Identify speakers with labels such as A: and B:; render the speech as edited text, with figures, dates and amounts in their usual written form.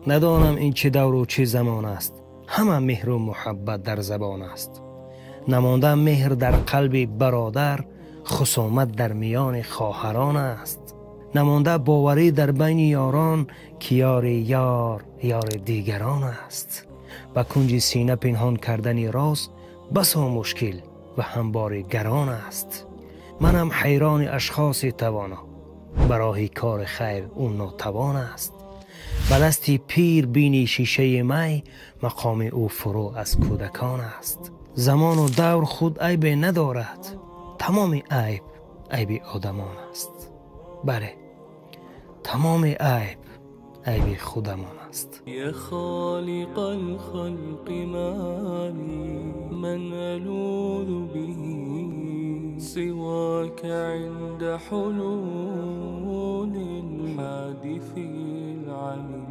A: ندانم این چه دور و چه زمان است. همه مهر و محبت در زبان است. نمانده مهر در قلب برادر، خصومت در میان خواهران است. نمانده باوری در بین یاران، که یار یار یار دیگران است. با کنج سینه پنهان کردن راز، بسا مشکل و همبار گران است. منم حیران اشخاص توانا، برای کار خیر اون ناتوان است. به دست پیر بینی شیشه می، مقام او فرو از کودکان است. زمان و دور خود عیب ندارد، تمام عیب عیب آدمان است. بله، تمام عیب عیب خودمان است.
B: یا خالق الخلق مالی من الوذ به سواك عند حلول الحادث العليم.